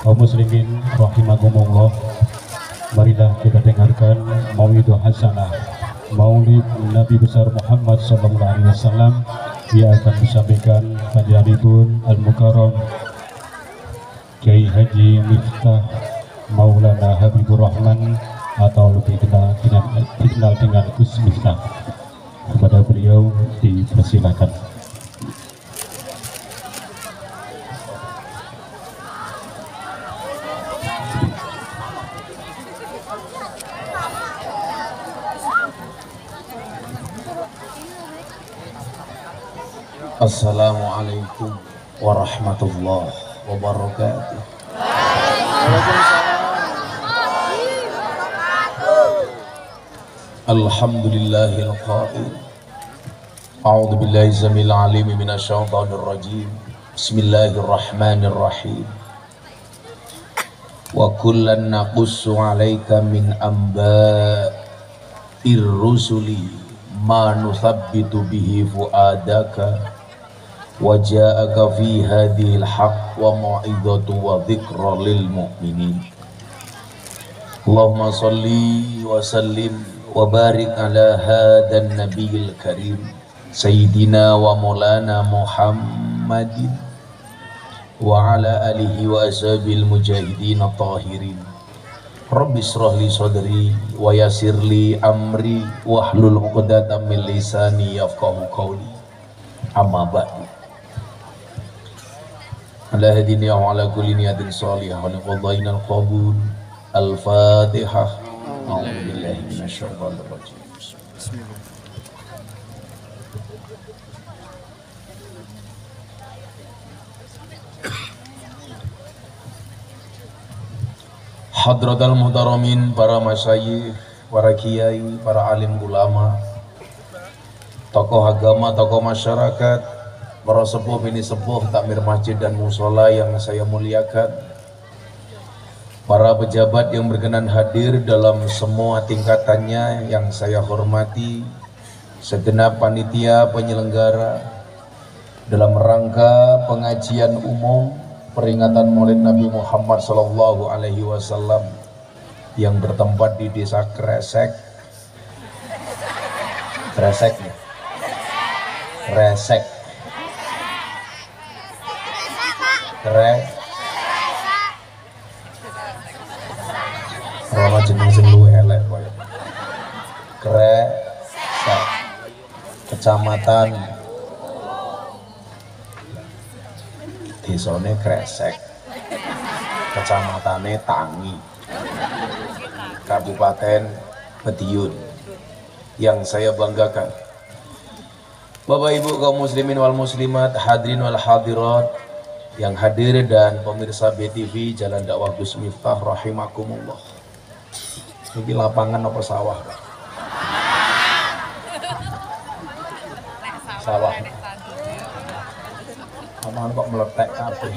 Kaum muslimin rahimakumullah, marilah kita dengarkan Mauidul Hasanah, Maulid Nabi besar Muhammad sallallahu alaihi wasallam yang akan disampaikan Panjenenganipun Al-Mukarram Kiai Haji Miftah Maulana Habibur Rahman atau lebih dikenal dengan Gus Miftah. Kepada beliau dipersilakan. Assalamualaikum warahmatullahi wabarakatuh. Alhamdulillahil qail. A'udzu billahi zamil alim minasyaitonir rajim. Bismillahirrahmanirrahim. Wa kullan naqussu 'alaika min amba'ir rusuli ma nuthabbitu bihi fuadaka waja'aka fi hadhil haqq wa mau'izatu wa dzikra lil mu'minin. Allahumma shalli wa sallim wa barik ala hadan nabiyil karim sayyidina wa maulana Muhammadin wa ala alihi wa ashabil mujahidin tahirin. Rabbi shrah li sadri wa yassir li amri wahlul 'uqdatam min lisani yafqahu qawli. Amma ba'du. Ala hadini wa ala kulli niyatin salihah wa qadainal qabul. Al-Fatihah. A'udzu billahi minasyaitonir rajim. Hadratal muhtaramin, para masyayikh, para kiai, para alim ulama, tokoh agama, tokoh masyarakat, para sepuh bini sepuh takmir masjid dan musola yang saya muliakan, para pejabat yang berkenan hadir dalam semua tingkatannya yang saya hormati, segenap panitia penyelenggara dalam rangka pengajian umum peringatan Maulid Nabi Muhammad sallallahu alaihi wasallam yang bertempat di Desa Kresek. Kresek ya? Kresek. Rama jeneng sing luwih elek koyo. Kresek. Kecamatan Desane Kresek, Kecamatannya Tangi, Kabupaten Madiun, yang saya banggakan. Bapak Ibu kaum muslimin wal muslimat, hadirin wal hadirat yang hadir dan pemirsa BTV Jalan Dakwah Gus Miftah rahimakumullah. Ini lapangan apa sawah? Sawah. Aman kok meletek kabeh.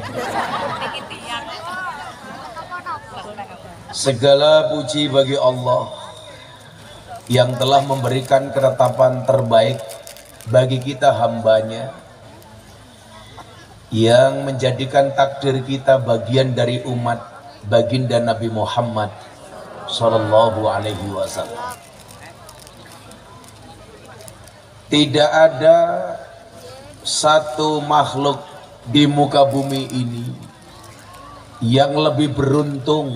Segala puji bagi Allah yang telah memberikan ketetapan terbaik bagi kita hambanya, yang menjadikan takdir kita bagian dari umat baginda Nabi Muhammad sallallahu alaihi wasallam. Tidak ada satu makhluk di muka bumi ini yang lebih beruntung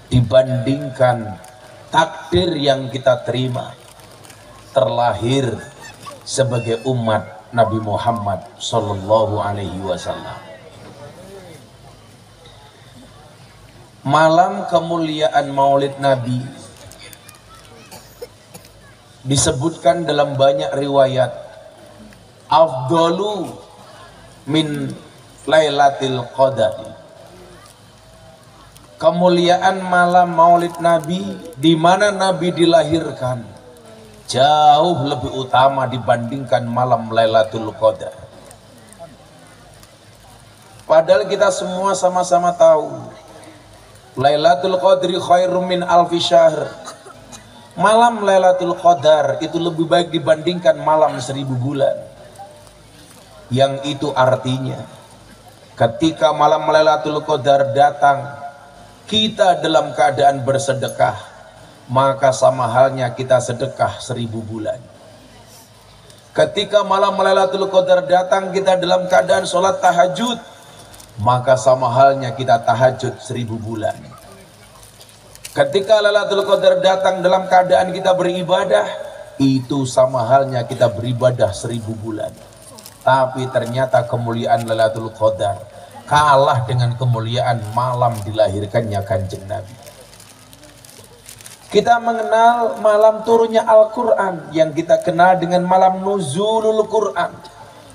dibandingkan takdir yang kita terima terlahir sebagai umat Nabi Muhammad sallallahu alaihi wasallam. Malam kemuliaan Maulid Nabi disebutkan dalam banyak riwayat afdalu min Lailatul Qadar. Kemuliaan malam Maulid Nabi di mana Nabi dilahirkan jauh lebih utama dibandingkan malam Lailatul Qadar. Padahal kita semua sama-sama tahu Lailatul Qadri khairum min alfi syahr. Malam Lailatul Qadar itu lebih baik dibandingkan malam 1000 bulan. Yang itu artinya Ketika malam Lailatul Qadar datang, kita dalam keadaan bersedekah, maka sama halnya kita sedekah 1000 bulan. Ketika malam Lailatul Qadar datang, kita dalam keadaan sholat tahajud, maka sama halnya kita tahajud 1000 bulan. Ketika Lailatul Qadar datang dalam keadaan kita beribadah, itu sama halnya kita beribadah 1000 bulan. Tapi ternyata kemuliaan Lailatul Qadar kalah dengan kemuliaan malam dilahirkannya Kanjeng Nabi. Kita mengenal malam turunnya Al-Quran, yang kita kenal dengan malam nuzulul Quran,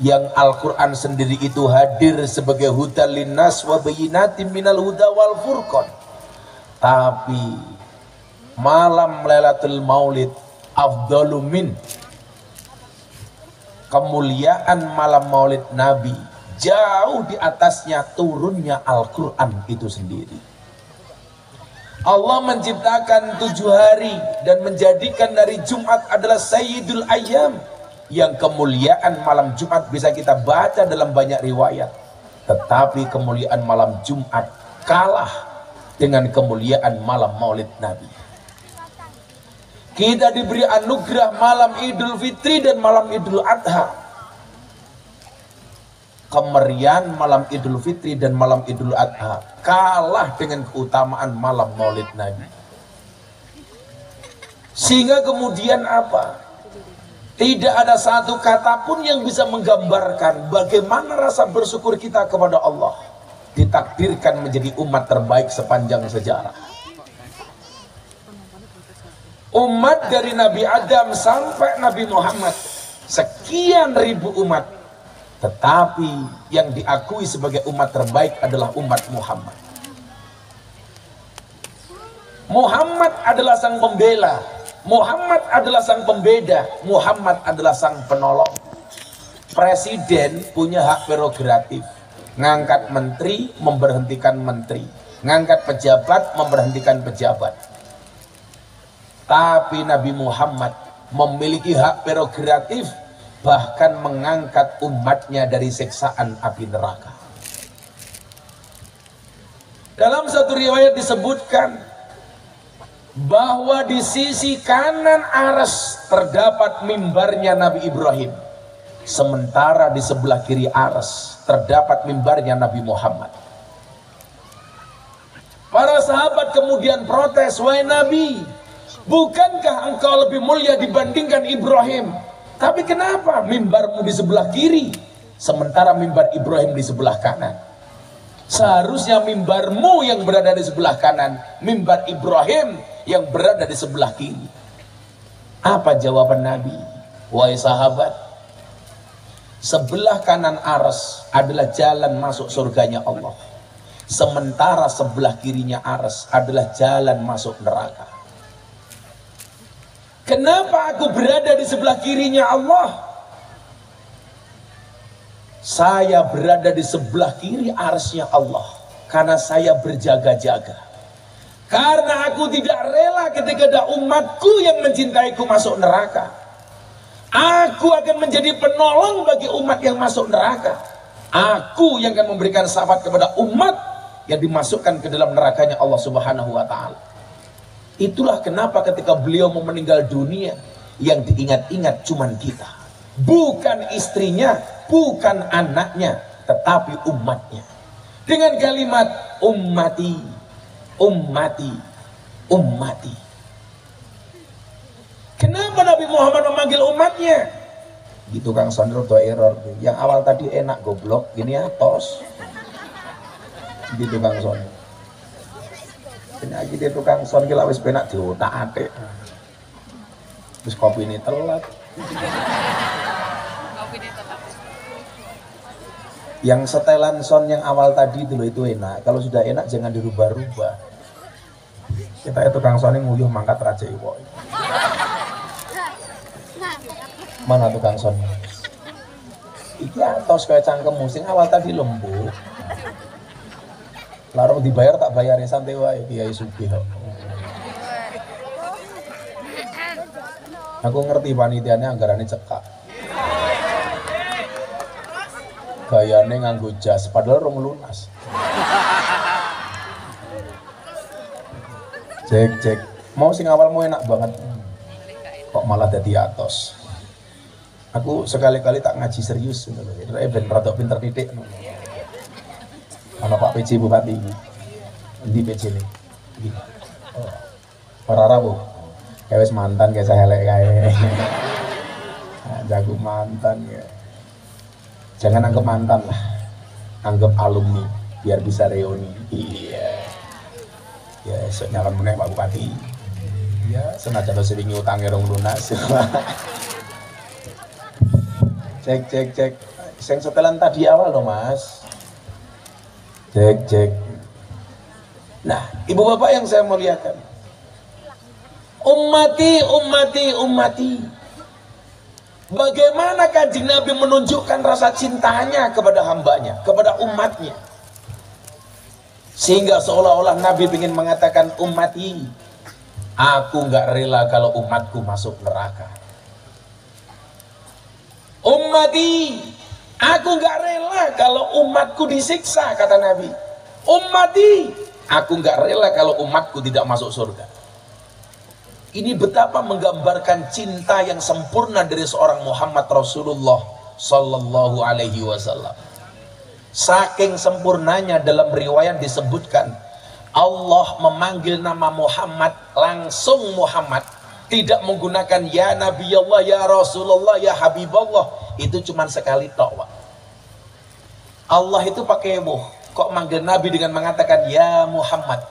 yang Al-Quran sendiri itu hadir sebagai hudal linnas wa bayyinatin minal huda wal furqan. Tapi malam Lailatul Maulid afdalu min, kemuliaan malam Maulid Nabi jauh di atasnya turunnya Al-Quran itu sendiri. Allah menciptakan 7 hari dan menjadikan dari Jumat adalah Sayyidul Ayyam, yang kemuliaan malam Jumat bisa kita baca dalam banyak riwayat. Tetapi kemuliaan malam Jumat kalah dengan kemuliaan malam Maulid Nabi. Kita diberi anugerah malam Idul Fitri dan malam Idul Adha. Kemerian malam Idul Fitri dan malam Idul Adha kalah dengan keutamaan malam Maulid Nabi. Sehingga kemudian apa? Tidak ada satu kata pun yang bisa menggambarkan bagaimana rasa bersyukur kita kepada Allah, ditakdirkan menjadi umat terbaik sepanjang sejarah. Umat dari Nabi Adam sampai Nabi Muhammad, sekian ribu umat, tetapi yang diakui sebagai umat terbaik adalah umat Muhammad. Muhammad adalah sang pembela, Muhammad adalah sang pembeda, Muhammad adalah sang penolong. Presiden punya hak prerogatif, ngangkat menteri, memberhentikan menteri, ngangkat pejabat, memberhentikan pejabat. Tapi Nabi Muhammad memiliki hak prerogatif, bahkan mengangkat umatnya dari siksaan api neraka. Dalam satu riwayat disebutkan bahwa di sisi kanan arsy terdapat mimbarnya Nabi Ibrahim, sementara di sebelah kiri arsy terdapat mimbarnya Nabi Muhammad. Para sahabat kemudian protes, "Wahai Nabi, bukankah engkau lebih mulia dibandingkan Ibrahim? Tapi kenapa mimbarmu di sebelah kiri, sementara mimbar Ibrahim di sebelah kanan? Seharusnya mimbarmu yang berada di sebelah kanan, mimbar Ibrahim yang berada di sebelah kiri." Apa jawaban Nabi? "Wahai sahabat, sebelah kanan arsy adalah jalan masuk surganya Allah, sementara sebelah kirinya arsy adalah jalan masuk neraka. Kenapa aku berada di sebelah kirinya Allah? Saya berada di sebelah kiri arsy-Nya Allah karena saya berjaga-jaga. Karena aku tidak rela ketika ada umatku yang mencintaiku masuk neraka. Aku akan menjadi penolong bagi umat yang masuk neraka. Aku yang akan memberikan syafaat kepada umat yang dimasukkan ke dalam nerakanya Allah Subhanahu wa Ta'ala." Itulah kenapa ketika beliau mau meninggal dunia, yang diingat-ingat cuman kita, bukan istrinya, bukan anaknya, tetapi umatnya. Dengan kalimat ummati, ummati, ummati. Kenapa Nabi Muhammad memanggil umatnya? Gitu Kang Sondro, tuh error. Yang awal tadi enak goblok, gini atos. Gitu Kang Sondro. Ini lagi dia tukang son gila wis penak diotak-atik. Terus kopi ini telat. Yang setelan son yang awal tadi dulu itu enak. Kalau sudah enak jangan dirubah-rubah. Kita itu tukang son ini nguyuh mangkat raja iwo. Mana tukang son? Iki atos kayak cangkemmu sing awal tadi lembut. Larang dibayar tak bayar santai wae Kiai Sugih. Aku ngerti panitianya anggarannya cekak. gayane nganggo jas padahal rong lunas. Cek mau sing awalmu enak banget kok malah jadi atos. Aku sekali-kali tak ngaji serius ben rada pinter titik ana Pak PJ Bupati iki endi PJ ne iki ora Bu kayak wis mantan kayak saya elek kae jago mantan ya. Jangan anggap mantan lah, anggap alumni biar bisa reuni. Iya ya esok nyalon meneh Pak Bupati ya senajan sering utangnya rong lunas. Cek sing setelan tadi awal loh Mas. Cek nah ibu bapak yang saya muliakan, ummati, bagaimana Kanjeng Nabi menunjukkan rasa cintanya kepada hambanya, kepada umatnya, sehingga seolah-olah Nabi ingin mengatakan ummati, aku nggak rela kalau umatku masuk neraka. Ummati, aku nggak rela kalau umatku disiksa, kata Nabi. Ummati, aku nggak rela kalau umatku tidak masuk surga. Ini betapa menggambarkan cinta yang sempurna dari seorang Muhammad Rasulullah Sallallahu Alaihi Wasallam. Saking sempurnanya dalam riwayat disebutkan Allah memanggil nama Muhammad langsung Muhammad, tidak menggunakan ya Nabi Allah, ya Rasulullah, ya Habiballah. Itu cuma sekali tok. Allah itu pakai kok manggil Nabi dengan mengatakan ya Muhammad.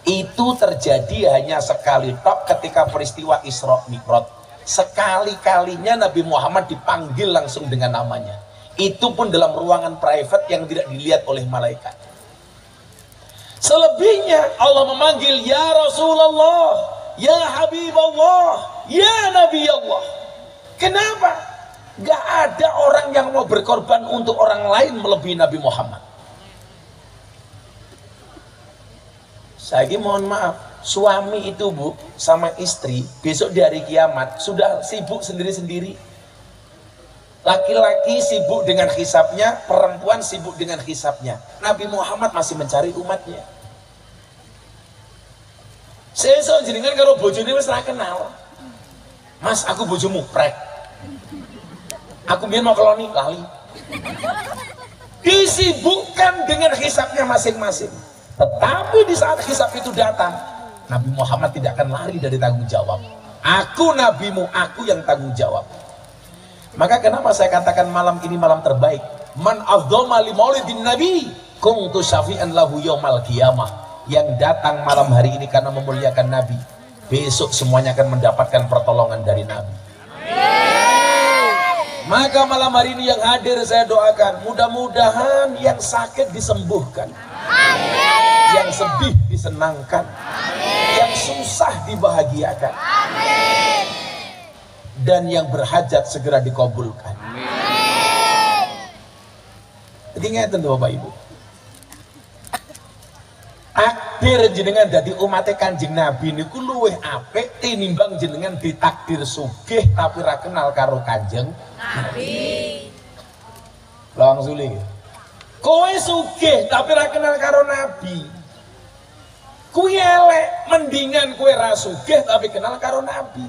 Itu terjadi hanya sekali tok ketika peristiwa Isra Mi'raj. Sekali-kalinya Nabi Muhammad dipanggil langsung dengan namanya. Itu pun dalam ruangan private yang tidak dilihat oleh malaikat. Selebihnya Allah memanggil ya Rasulullah, ya Habiballah, ya Nabi Allah. Kenapa? Gak ada orang yang mau berkorban untuk orang lain melebihi Nabi Muhammad. Saya mohon maaf, suami itu Bu sama istri besok di hari kiamat sudah sibuk sendiri-sendiri. Laki-laki sibuk dengan hisabnya, perempuan sibuk dengan hisabnya. Nabi Muhammad masih mencari umatnya. Sesuk jenengan karo bojone wis ra kenal. Mas, aku bojomu prek. Aku biar mau keloni lali. Disibukkan dengan hisabnya masing-masing. Tetapi di saat hisab itu datang, Nabi Muhammad tidak akan lari dari tanggung jawab. Aku nabimu, aku yang tanggung jawab. Maka kenapa saya katakan malam ini malam terbaik? Man afdhama li maulidin nabi kuntu syafi'an lahu yaumal qiyamah. Yang datang malam hari ini karena memuliakan Nabi, besok semuanya akan mendapatkan pertolongan dari Nabi. Maka malam hari ini yang hadir saya doakan, mudah-mudahan yang sakit disembuhkan, yang sedih disenangkan, yang susah dibahagiakan, dan yang berhajat segera dikabulkan. Jadi ngeten Bapak Ibu, takdir jenengan dadi umatnya Kanjeng Nabi niku luwih apik tinimbang jenengan ditakdir sugih tapi ra kenal karo Kanjeng Nabi. Lawang suling. Kowe sugih tapi ra kenal karo Nabi. Kuwi elek, mendingan kowe ra sugih tapi kenal karo Nabi.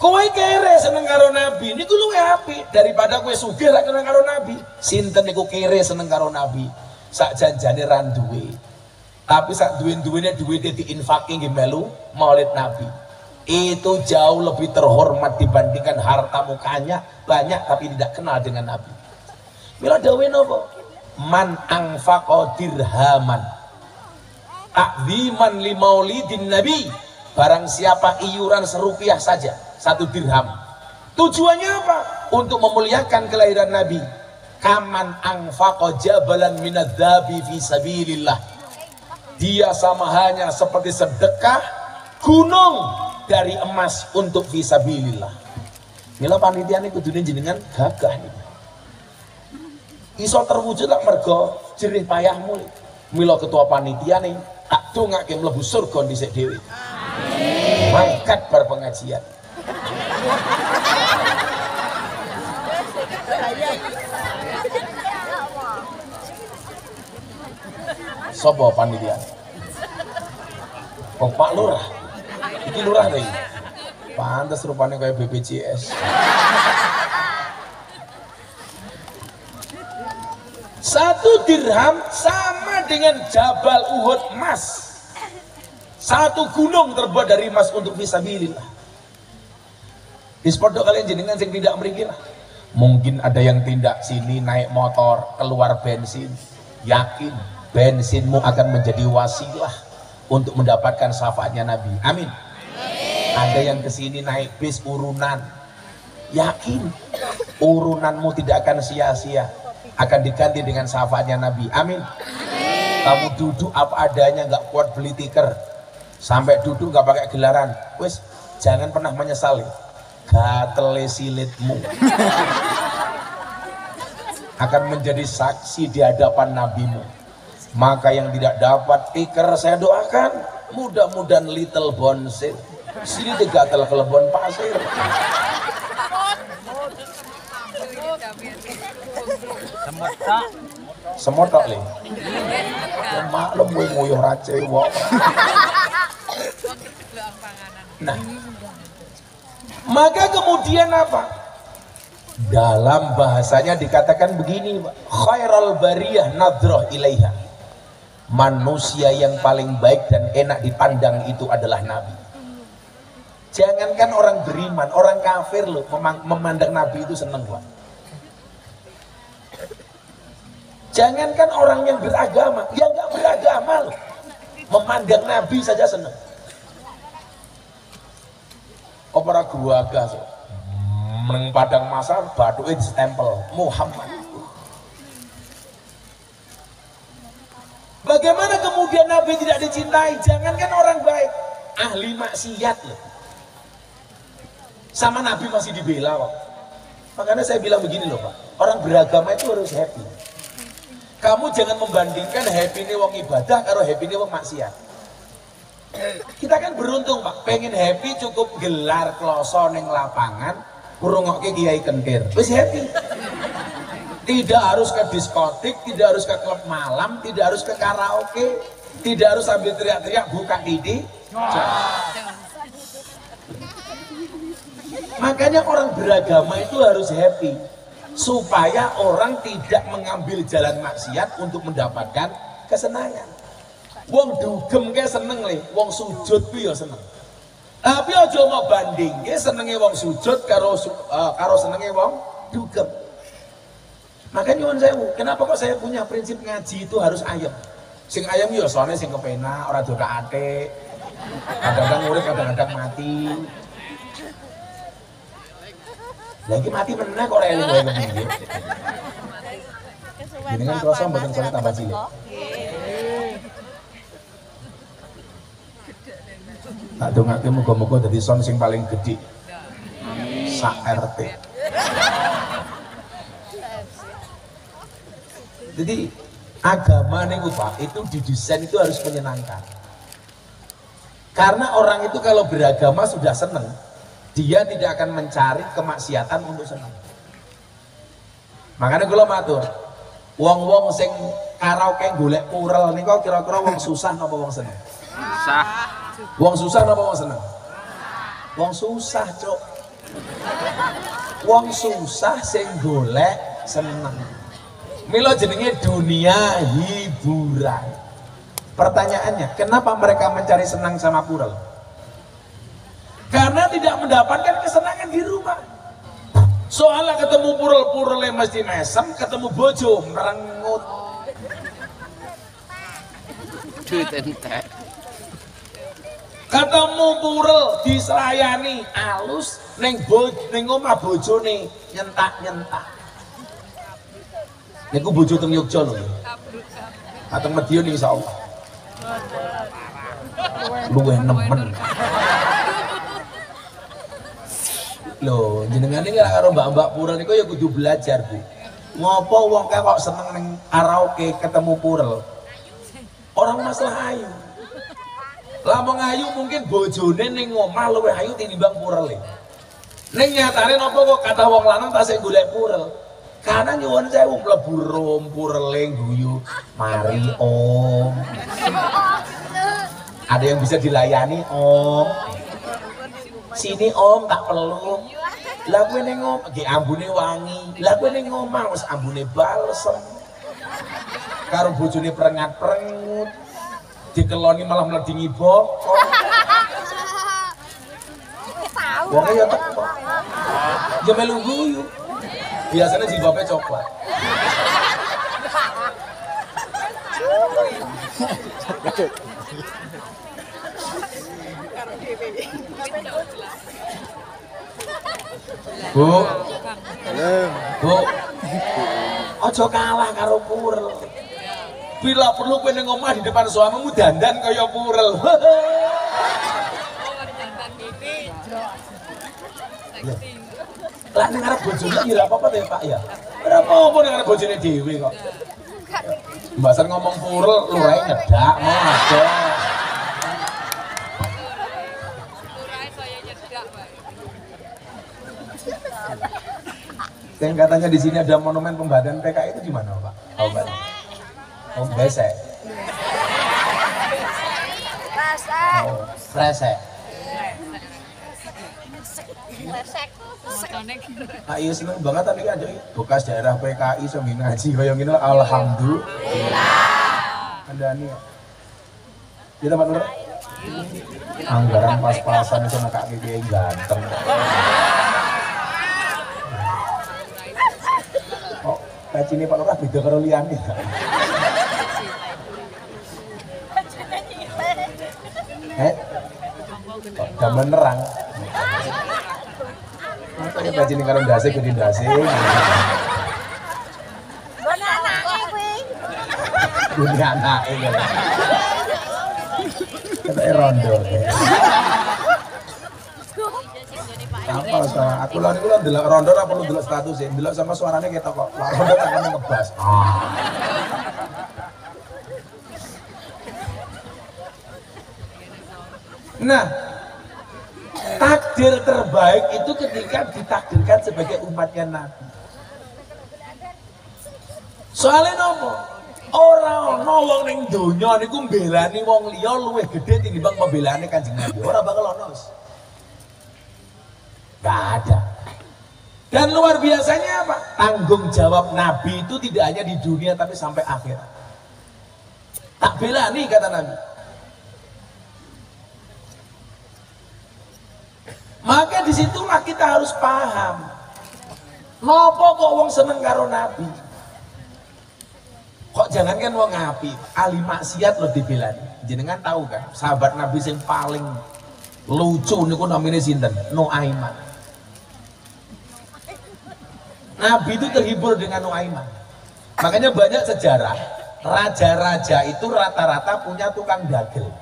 Kowe kere seneng karo Nabi niku luwih apik daripada kowe sugih ra kenal karo Nabi. Sinten niku kere seneng karo Nabi? Sak janjane ra duwe. Tapi saat duit-duitnya diinfaki nggih melu maulid Nabi. Itu jauh lebih terhormat dibandingkan harta mukanya banyak tapi tidak kenal dengan Nabi. Mila dawuh napa? Man anfaqa dirhaman ta'ziman li maulidin Nabi. Barang siapa iuran serupiah saja, 1 dirham. Tujuannya apa? Untuk memuliakan kelahiran Nabi. Kaman anfaqa jabalan minadzabi fi sabilillah. Dia sama hanya seperti sedekah gunung dari emas untuk fisabilillah. Mila panitia ini kudune jenengan gagah nih. Iso terwujud lah mergo jerih payahmu. Mila ketua panitia nih tak dongake mlebu surga dhisik dhewe. Mangkat bar pengajian. Sopo panitia? Oh Pak Lurah. Iki lurah deh. Pantes rupanya kayak BPJS. 1 dirham sama dengan Jabal Uhud emas. 1 gunung terbuat dari emas untuk fisabilillah. Di sport kalian jenengan yang tidak mriki lah. Mungkin ada yang tindak sini naik motor keluar bensin. Yakin bensinmu akan menjadi wasilah untuk mendapatkan syafaatnya Nabi. Amin. Ada yang kesini naik bis urunan. Yakin urunanmu tidak akan sia-sia, akan diganti dengan syafaatnya Nabi. Amin. Kamu duduk apa adanya, nggak kuat beli tiker, sampai duduk nggak pakai gelaran, wes jangan pernah menyesali. Gatele silitmu akan menjadi saksi di hadapan nabimu. Maka yang tidak dapat tiker saya doakan mudah-mudahan little bonsir sini gatel kelebon pasir. Semotok le maklum gue nguyuh racewa. Nah, maka kemudian apa? Dalam bahasanya dikatakan begini, khairul bariyah nadroh ilaiha. Manusia yang paling baik dan enak dipandang itu adalah Nabi. Jangankan orang beriman, orang kafir loh memandang Nabi itu seneng Pak. Jangankan orang yang beragama, yang nggak beragama loh memandang Nabi saja seneng. Opera gua gas meneng padang masa baduke stempel Muhammad. Bagaimana kemudian Nabi tidak dicintai? Jangankan orang baik, ahli maksiat loh sama Nabi masih dibela Pak. Makanya saya bilang begini loh Pak, orang beragama itu harus happy. Kamu jangan membandingkan happy ini wong ibadah karo happy ini wong maksiat. Kita kan beruntung Pak, pengen happy cukup gelar kloso ning lapangan, ngrungokke kiai kentir, wis happy. Tidak harus ke diskotik, tidak harus ke klub malam, tidak harus ke karaoke, tidak harus sambil teriak-teriak buka ide. Makanya orang beragama itu harus happy, supaya orang tidak mengambil jalan maksiat untuk mendapatkan kesenangan. Wong dugem ke seneng le, wong sujud ku ya seneng. Tapi aja mau banding, ke senenge wong sujud karo senenge wong dugem. Makanya nyuwun sewu, kenapa kok saya punya prinsip ngaji itu harus ayem. Sing ayem ya soalnya sing kepenak, ora dodak-atik. Kadang-kadang urip, kadang-kadang mati. Lagi mati meneh kok ora eling wae kepinggir. Jenengan kroso mboten saya tambah cilik. Tak dongake muga-muga dadi son sing paling gede. Sak RT. Jadi agama niku Pak, itu didesain itu harus menyenangkan. Karena orang itu kalau beragama sudah seneng, dia tidak akan mencari kemaksiatan untuk senang. Makanya kula matur, wong-wong sing karaoke golek purel niku kira-kira wong susah napa wong seneng? Susah. Wong susah napa wong seneng? Wong susah, Cuk. Wong susah sing golek seneng. Mila jenenge dunia hiburan. Pertanyaannya, kenapa mereka mencari senang sama purel? Karena tidak mendapatkan kesenangan di rumah. Soalnya ketemu purel-purel mesti mesem, ketemu bojo merengut. Ketemu purel diselayani alus, ning omah bojone nyentak-nyentak. Niku bojo teng Yogya lho. Ateng Madiun insyaallah. Luwih nemen. Loh, jenengan iki karo mbak-mbak purel niku ya kudu belajar, Bu. Ngopo wong kok seneng ning karaoke ketemu purel? Orang masalah ayu. Lah mong ayu mungkin bojone ning omah luwih ayu tinimbang purele. Ning nyatane napa kok kata wong lanang tasih golek purel? Karena nyuwun sewu mlebu rumpur leng guyu. Mari Om. Ada yang bisa dilayani Om. Sini Om tak peluk. Lah kowe ning omah nggih ambune wangi. Lah kowe ning omah wis ambune balsem. Karo bojone perengat-perengut. Dikeloni malah mledingi bokok. Wong ya teko. Ya melu guyu. Biasanya jilbabnya coklat. Bu, ojo kalah karo purel. Bila perlu kowe ning omah di depan suamimu dandan kaya purel. Lah ning arep bojone ora apa-apa ta Pak ya. Ora apa-apa ning arep bojone dhewe kok. Mbasan ngomong purel lurahe nyedak mau ada. Yang katanya di sini ada monumen pembadaan PKI itu di mana Pak? Oh, Pak. Oh, Besek. Oh, Kresek. Ah iya seneng banget tadi ada bekas daerah PKI sambil ngaji kaya ngene alhamdulillah. Andani. Ya tempat Nur. Anggaran pas-pasan itu sama Kak Kiki ganteng. Oh, kaci ini Pak Lurah beda karo liyane. Gambar nerang. Makanya baju ini karo ndase gede ndase. Mana anake kuwi? Gede anake kok. Katanya rondo. Apa sama aku lan iku ndelok rondo ora perlu ndelok status e, ndelok sama suarane ketok kok. Lah rondo cangkeme ngebas. Nah, takdir terbaik itu ketika ditakdirkan sebagai umatnya Nabi. Soalnya nopo? Orang wong ning donya niku mbelani wong liya luwih gedhe tinimbang pembelane Kanjeng Nabi. Ora bakal ono. Gak ada. Dan luar biasanya apa? Tanggung jawab Nabi itu tidak hanya di dunia tapi sampai akhirat. Tak belani kata Nabi. Maka disitulah kita harus paham. Nopo kok wong seneng karo Nabi? Kok jangan kan wong ngapi, ahli maksiat lo dibelani. Jenengan tahu kan, sahabat Nabi yang paling lucu niku namanya sinten? Nuaiman. Nabi itu terhibur dengan Nuaiman. Makanya banyak sejarah, raja-raja itu rata-rata punya tukang dagel.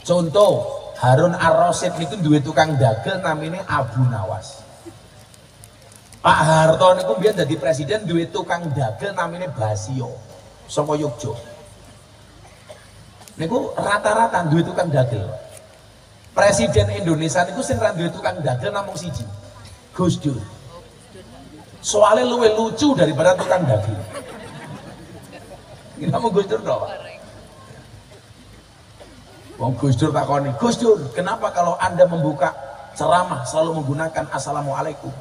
Contoh, Harun Ar-Rasyid itu dua tukang dagel namanya Abu Nawas. Pak Harto niku biar jadi presiden dua tukang dagel namanya Basio. Saka Yogyo. Niku rata-rata dua tukang dagel. Presiden Indonesia niku sing ra duwe tukang dagel namung siji. Gus Dur. Soalnya luwih lucu daripada tukang dagel. Ini namung Gus Dur toh. Wong Gus Dur takoni, Gus Dur, kenapa kalau Anda membuka ceramah selalu menggunakan Assalamualaikum?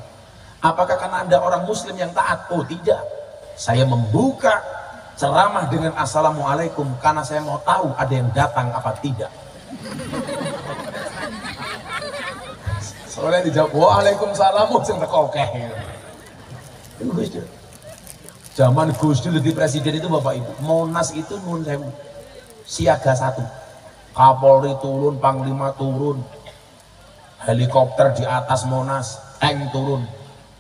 Apakah karena Anda orang Muslim yang taat? Oh tidak, saya membuka ceramah dengan Assalamualaikum karena saya mau tahu ada yang datang apa tidak. Soalnya dijawab, waalaikumsalam, sing teko akeh. Itu Gus Dur. Zaman Gus Dur jadi presiden itu Bapak Ibu, Monas itu nun sewu siaga 1. Kapolri turun, Panglima turun, helikopter di atas Monas, tank turun.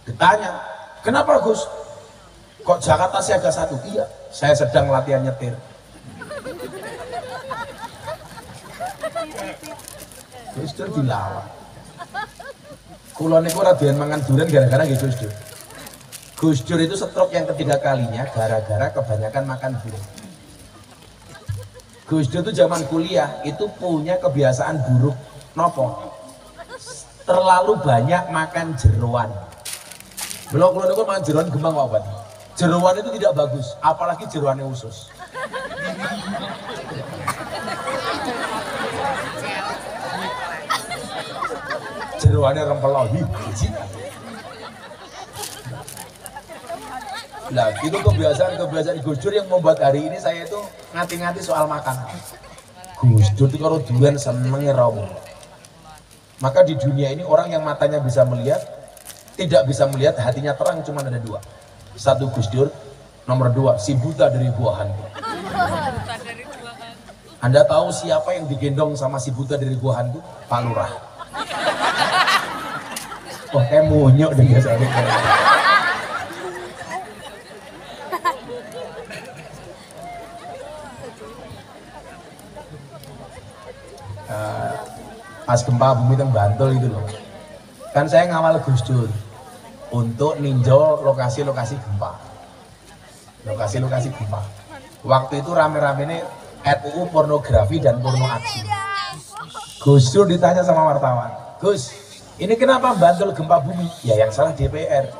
Ditanya, kenapa Gus? Kok Jakarta siaga 1? Iya, saya sedang latihan nyetir. Gus Dur dilawan. Kulo niku ora doyan mangan durian gara-gara nggih Gus Dur. Gus Dur itu stroke yang ketiga kalinya gara-gara kebanyakan makan durian. Gus Dur itu zaman kuliah itu punya kebiasaan buruk. Nopo? Terlalu banyak makan jeroan. Belum kalau niku makan jeroan gembang apa? Jeroan itu tidak bagus, apalagi jeroannya usus. Jeroannya rempel lagi. Nah, itu kebiasaan Gus Dur yang membuat hari ini saya itu ngati-ngati soal makan. Gus Dur itu kalau durian senengnya romo. Maka di dunia ini orang yang matanya bisa melihat, tidak bisa melihat, hatinya terang cuma ada dua. Satu Gus Dur, nomor dua si buta dari buah hantu. Anda tahu siapa yang digendong sama si buta dari buah hantu? Pak Lurah. Wah, kayak munyok deh biasanya. Pas gempa bumi itu Bantul itu loh, kan saya ngawal Gus Dur untuk ninjau lokasi-lokasi gempa. Waktu itu rame-rame RUU pornografi dan porno aksi. Gus Dur ditanya sama wartawan, Gus, ini kenapa Bantul gempa bumi? Ya yang salah DPR.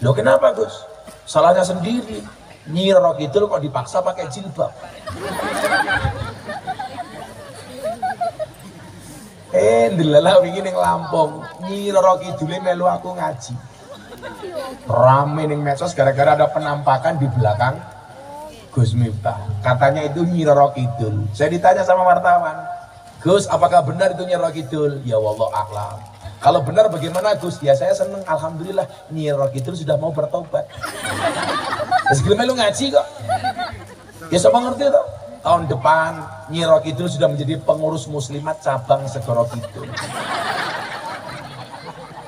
Loh kenapa Gus? Salahnya sendiri. Nyi Roro Kidul kok dipaksa pakai jilbab. Delala wingi ning Lampung, Nyi Roro Kidul melu aku ngaji. Rame ning medsos gara-gara ada penampakan di belakang Gus Miftah. Katanya itu Nyi Roro Kidul. Saya ditanya sama wartawan, Gus, apakah benar itu Nyi Roro Kidul? Ya wallahu a'lam. Kalau benar bagaimana Gus? Ya saya seneng, alhamdulillah Nyi Roro Kidul sudah mau bertobat. Terus melu ngaji kok. Ya sama ngerti toh. Tahun depan Nyi Roro Kidul sudah menjadi pengurus muslimat cabang Segoro Kidul.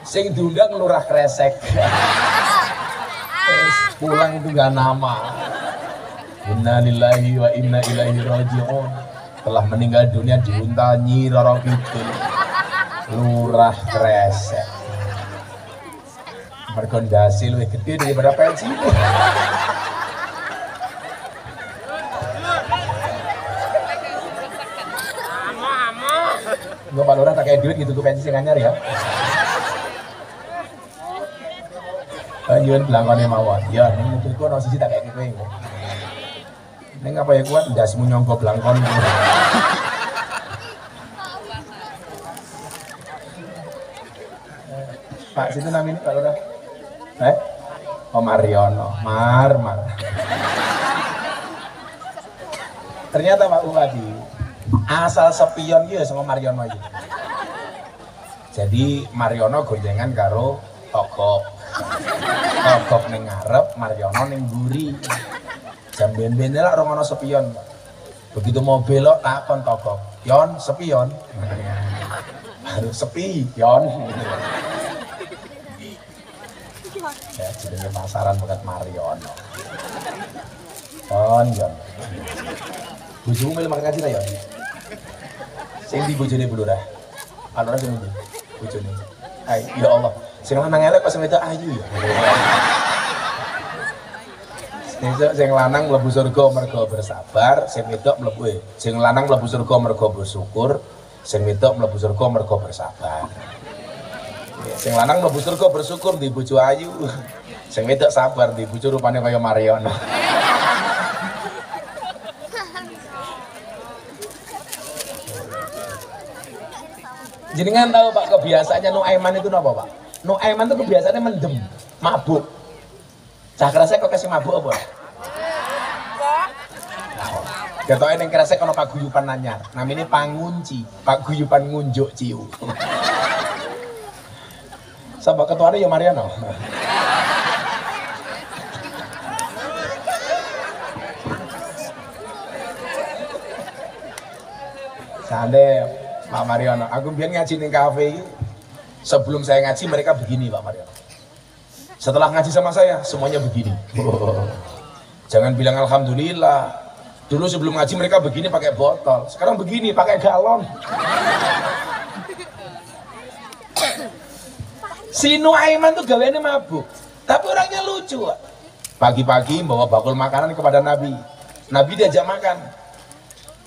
Sing diundang Lurah Kresek. Pulang itu gak nama. Innalillahi wa inna ilaihi raji'un. Telah meninggal dunia diuntal Nyi Roro Kidul, Lurah Kresek. Merkondasi lebih gede daripada pensi. Gue Pak Lurah tak kayak duit gitu, gue pensi sing anyar ya. Lanjutan belakangnya mawon. Ya, ini mobil gue sisi tak kayak gitu. Ini apa ya kuat? Dasmu nyongko belangkon. Pak, situ namanya Pak Lurah. Oh Mariono, Mar. Ternyata Pak Bupati asal sepion gitu sama Mariono itu. Jadi Mariono gonjengan karo Togok ning ngarep, Mariono ning mburi. Jam ben-ben lah orang ono sepion. Begitu mau belok takon Togok, Yon sepion. Harus sepi, Yon. Ya jadi pasaran bukan Mariono. Yon. Bojomu melu makan ngaji ta Yon? Sing di bojone Bu Lurah. Alora sing ndi? Bojone. Hai, ya Allah. Sing lanang elek kok sing wedok ayu ya. Sing lanang mlebu surga mergo bersabar, sing wedok mlebu sing lanang mlebu surga mergo bersyukur, sing wedok mlebu surga mergo bersabar. Sing lanang mlebu surga bersyukur di bojo ayu. Sing wedok sabar di bojo rupane kaya Mariono. Jenengan tahu Pak kebiasaannya Nuaiman itu apa Pak? Nuaiman itu kebiasaannya mendem, mabuk. Cakra saya kok kasih mabuk apa? Ketoknya yang kerasa kalau Pak Guyupan nanyar, namanya Pangunci, Pak Guyupan ngunjuk ciu. Sama ketuanya ya Mariano. Sande Pak Mariono, aku biar ngaji di kafe ini. Sebelum saya ngaji mereka begini Pak Mariono. Setelah ngaji sama saya semuanya begini. Jangan bilang alhamdulillah. Dulu sebelum ngaji mereka begini pakai botol, sekarang begini pakai galon. Si Nuaiman tuh gaweannya mabuk, tapi orangnya lucu. Pagi-pagi bawa bakul makanan kepada Nabi. Nabi diajak makan.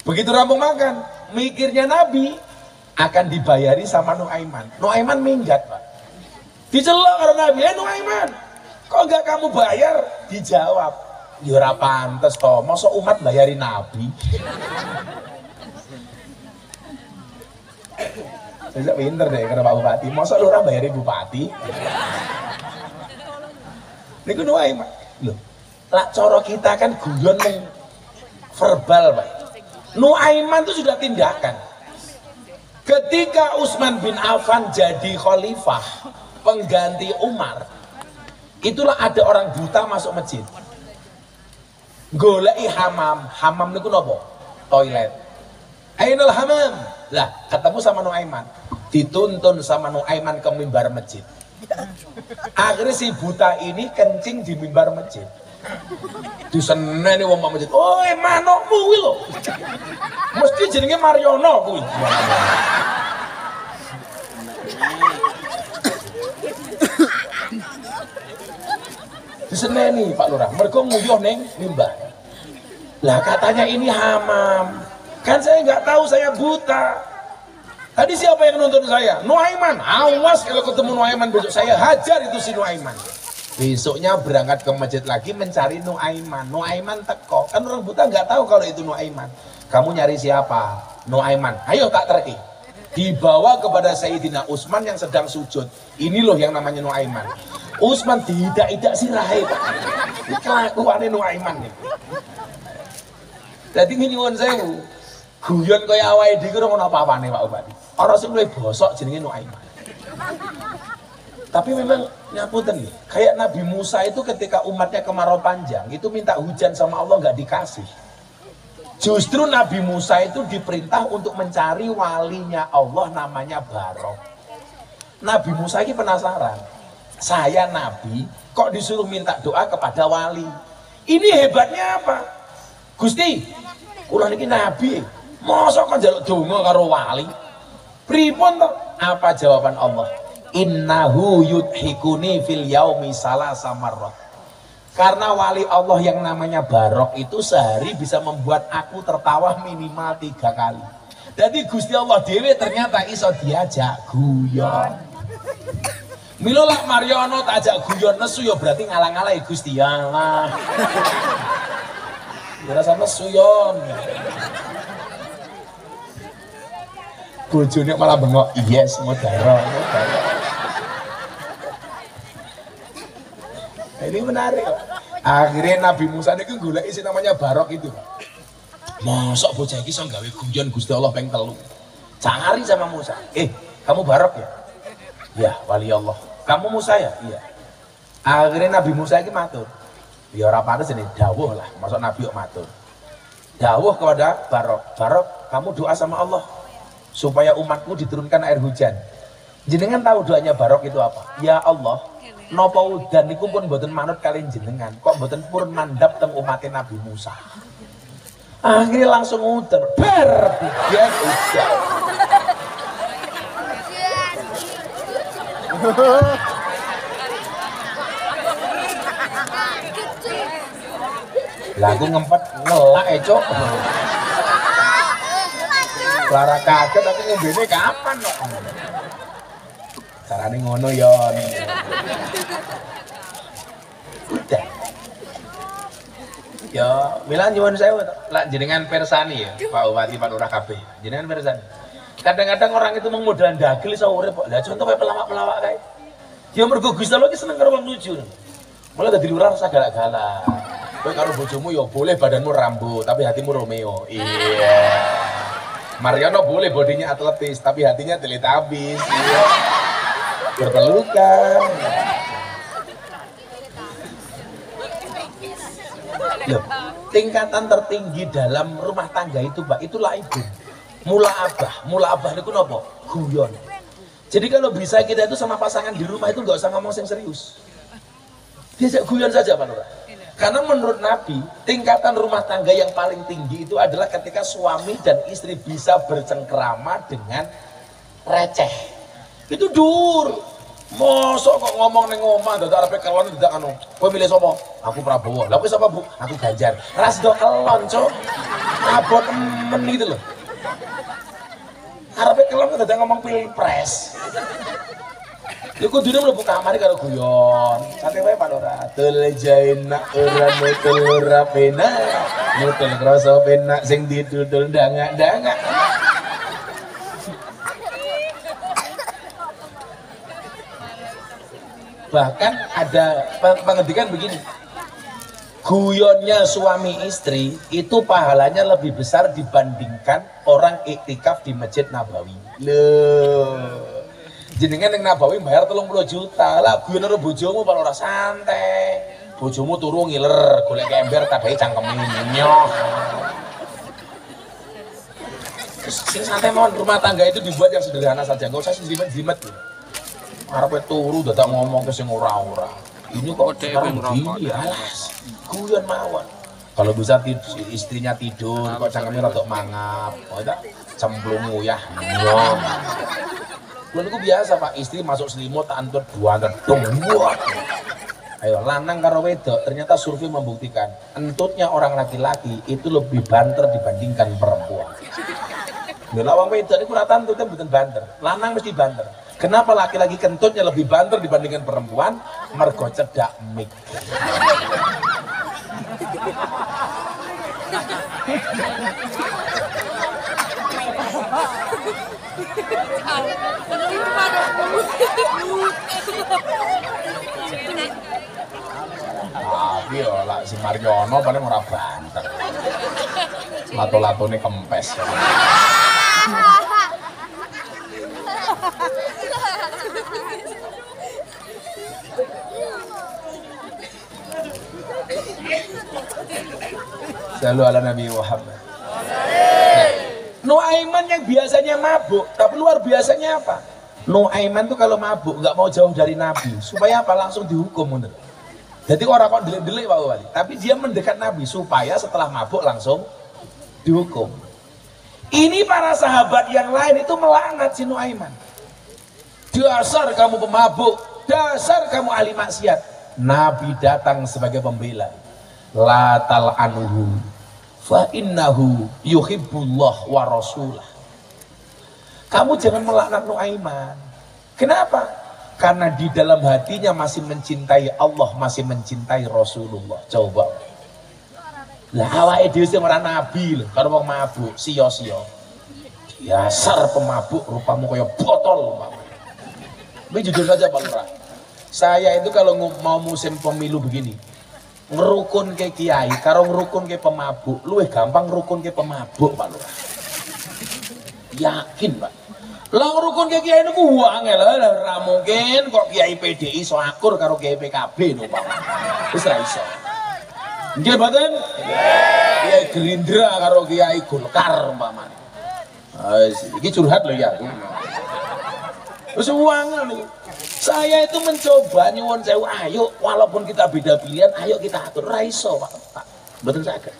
Begitu rampung makan, mikirnya Nabi akan dibayari sama Nuaiman. Nuaiman minggat Pak. Dicelok karena Nabi, Nuaiman, kok enggak kamu bayar? dijawab, ya ora pantes to, masa umat bayari nabi. Saya pinter deh karena Pak Bupati, masa lu orang bayari bupati? Niku Nuaiman. Loh, lah coro kita kan guyon ning verbal, Pak. Nuaiman itu sudah tindakan. Ketika Utsman bin Affan jadi khalifah, pengganti Umar, itulah ada orang buta masuk masjid. Goleki hamam, hamam niku napa? Toilet. Ainul hamam. Lah, ketemu sama Nuaiman. Dituntun sama Nuaiman ke mimbar masjid. Akhirnya si buta ini kencing di mimbar masjid. Diseneni wong masjid. "Oh, manukmu kuwi lho. Mesti jenenge Mariono kuwi." Diseneni Pak Lurah, mergo nguyuh ning mimbar. Lah katanya ini hamam. Kan saya nggak tahu, saya buta. Tadi siapa yang nuntun saya? Nuaiman. Awas kalau ketemu Nuaiman besok, saya hajar itu si Nuaiman. Besoknya berangkat ke masjid lagi mencari Nuaiman. Nuaiman teko. Kan orang buta nggak tahu kalau itu Nuaiman. Kamu nyari siapa? Nuaiman. Ayo tak terki. Dibawa kepada Sayyidina Utsman yang sedang sujud. Ini loh yang namanya Nuaiman. Utsman tidak sirahe, Pak. Ini kelakuannya Nuaiman nih. Jadi ini nyuwun sewu. Guyon kaya awake dhewe ora ono apa-apane Pak Bupati. Ora sing luwih bosok jenenge Nuaiman. Tapi memang nyapunten nih, kayak Nabi Musa itu ketika umatnya kemarau panjang, itu minta hujan sama Allah nggak dikasih. Justru Nabi Musa itu diperintah untuk mencari walinya Allah namanya Barok. Nabi Musa ini penasaran, saya Nabi kok disuruh minta doa kepada wali. Ini hebatnya apa? Gusti, kula niki Nabi. Masa kok njaluk donga karo wali? Pripun to? Apa jawaban Allah? Innahu yudhikuni fil yaumi salasa marrat. Karena wali Allah yang namanya Barok itu sehari bisa membuat aku tertawa minimal 3 kali. Jadi Gusti Allah dewe ternyata iso diajak guyon. Milo lak Mariono tak ajak guyon nesu ya berarti ngalang-alangi Gusti Allah. Ya rasa nesu yon. Bojone malah bengok, yes modaro. Ini menarik. Akhirnya Nabi Musa ini golek isi namanya Barok itu. Mosok bocah iki iso gawe guyon Gusti Allah ping 3. Cari sama Musa. Kamu Barok ya? Ya, wali Allah. Kamu Musa ya? Iya. Akhirnya Nabi Musa ini matur. Ya ora pantes ini dawuh lah, masuk Nabi kok matur. Dawuh kepada Barok. Barok, kamu doa sama Allah supaya umatmu diturunkan air hujan. Jenengan tahu doanya Barok itu apa? Ya Allah, napa udan niku pun mboten manut kalian jenengan, kok mboten purun mandap teng umatnya Nabi Musa. Akhirnya langsung udan, ber hujan. Lagu ngempet ngelak Cok. Clara kaget tapi ngombene kapan kok. Carane ngono yon. Udah. Ya, Milan nyuwun sewu lak jenengan persani ya, Pak Bupati Pak Lurah kabeh. Jenengan persani. Kadang-kadang orang itu mengmodalan dagel iso urip kok. Lah contoh kayak pelawak-pelawak kae. Ya mergo Gusti Allah ki seneng karo wong lucu. Mulai dadi lurah rasa galak-galak. Kowe karo bojomu ya boleh badanmu rambut, tapi hatimu Romeo. Iya. Mariono boleh bodinya atletis, tapi hatinya Teletubbies. Iya. Berpelukan. Loh, tingkatan tertinggi dalam rumah tangga itu, Mbak, itulah ibu. Mula abah itu nopo? Guyon. Jadi kalau bisa kita itu sama pasangan di rumah itu nggak usah ngomong yang serius. Diajak guyon saja, Pak Lurah. Karena menurut Nabi, tingkatan rumah tangga yang paling tinggi itu adalah ketika suami dan istri bisa bercengkerama dengan receh. Itu dur. Mosok kok ngomong ning omah dadak arepe kelon dadak anu. Kowe milih sapa? Aku Prabowo. Lah kowe sapa, Bu? Aku Ganjar. Ras do kelon, Cuk. Abot temen gitu loh. Arepe kelon dadak ngomong pilpres. Ya kudune mlebu kamar karo guyon. Santai wae Pak Lora. Tul jaina ora nutul ora penak. Nutul krasa penak sing didudul dangak-dangak. Bahkan ada pengendikan begini. Guyonnya suami istri itu pahalanya lebih besar dibandingkan orang iktikaf di Masjid Nabawi. Loh. Jenengan yang Nabawi bayar 30 juta lah, guyon karo bojomu kalau ora santai. Bojomu turu ngiler, golek ember tadahe cangkeme nyoh. Sing santai mohon, rumah tangga itu dibuat yang sederhana saja, enggak usah jimat-jimat. Arepe turu dadak ngomong ke sing ora-ora. Ini kok sekarang begini, alas. Guyon mawon. Kalau bisa istrinya tidur, kok cangkeme rada mangap, kok tak cemplung uyah nyoh. Lalu itu biasa Pak, istri masuk selimut tak antur 200 dong. Ayo lanang karo wedok, ternyata survei membuktikan entutnya orang laki-laki itu lebih banter dibandingkan perempuan. Lawang wedok ini kurang entutnya bukan banter, lanang mesti banter. Kenapa laki-laki kentutnya lebih banter dibandingkan perempuan? Mergo cedak mik. Tapi ya lah si Mariono paling ora banter. Lato-latone kempes. Selalu ala Nabi Muhammad. Nuaiman yang biasanya mabuk, tapi luar biasanya apa? Nuaiman tuh kalau mabuk nggak mau jauh dari Nabi, supaya apa? Langsung dihukum, bener. Jadi orang kok delik-delik Pak Wali, tapi dia mendekat Nabi supaya setelah mabuk langsung dihukum. Ini para sahabat yang lain itu melaknat si Nuaiman. Dasar kamu pemabuk, dasar kamu ahli maksiat. Nabi datang sebagai pembela. La tal'anuhu fa innahu yuhibbullah wa rasulah. Kamu jangan melaknat Nuaiman. Kenapa? Karena di dalam hatinya masih mencintai Allah, masih mencintai Rasulullah. Coba. Lah awake dhewe sing ora nabi lho, karo wong mabuk, sia-sia. Dasar pemabuk, rupamu kaya botol, Pak. Ini jujur saja Pak Lurah. Saya itu kalau mau musim pemilu begini, ngerukun ke kiai, karo ngerukun ke pemabuk, luwih gampang ngerukun ke pemabuk Pak Lurah. Yakin Pak. Lah ngerukun ke kiai niku angel lho, ora mungkin kok kiai PDI so akur karo kiai PKB lho Pak. Wis ra iso. Nggih mboten? Kiai Gerindra karo kiai Golkar umpamane. Iki curhat lho ya. Wis angel niku. Saya itu mencoba nyuwun sewu, ayo walaupun kita beda pilihan, ayo kita atur. Ra iso Pak. Mboten saged.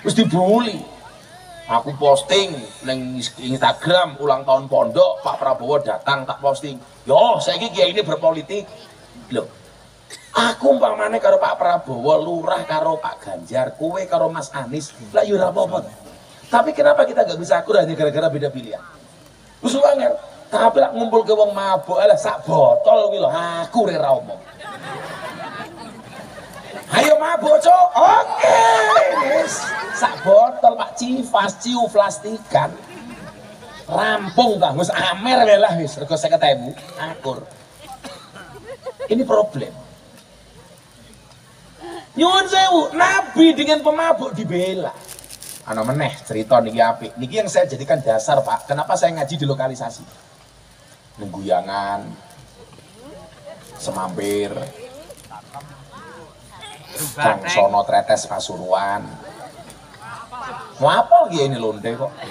Wis dibully. Aku posting neng Instagram ulang tahun pondok, Pak Prabowo datang tak posting. Yo, saiki kiai ini berpolitik. Loh. Aku umpamane karo Pak Prabowo, lurah karo Pak Ganjar, kowe karo Mas Anies, lah yo ora apa-apa. Tapi kenapa kita gak bisa akur hanya gara-gara beda pilihan? Wis angel. Tapi lak ngumpul ke wong mabuk, alah sak botol kuwi lho, aku ora omong. Ayo mabuk, Cok. Oke, wis. Sak botol Pak Civas, ciu plastikan. Rampung Kang, wis amer wae lah wis, rego 50.000, akur. Ini problem. Nyuwun sewu, Nabi dengan pemabuk dibela. Ana meneh cerita niki apik. Niki yang saya jadikan dasar, Pak. Kenapa saya ngaji di lokalisasi? Nengguyangan, Semampir, Kang Sono Tretes Pasuruan. Mau apa lagi ini londe kok?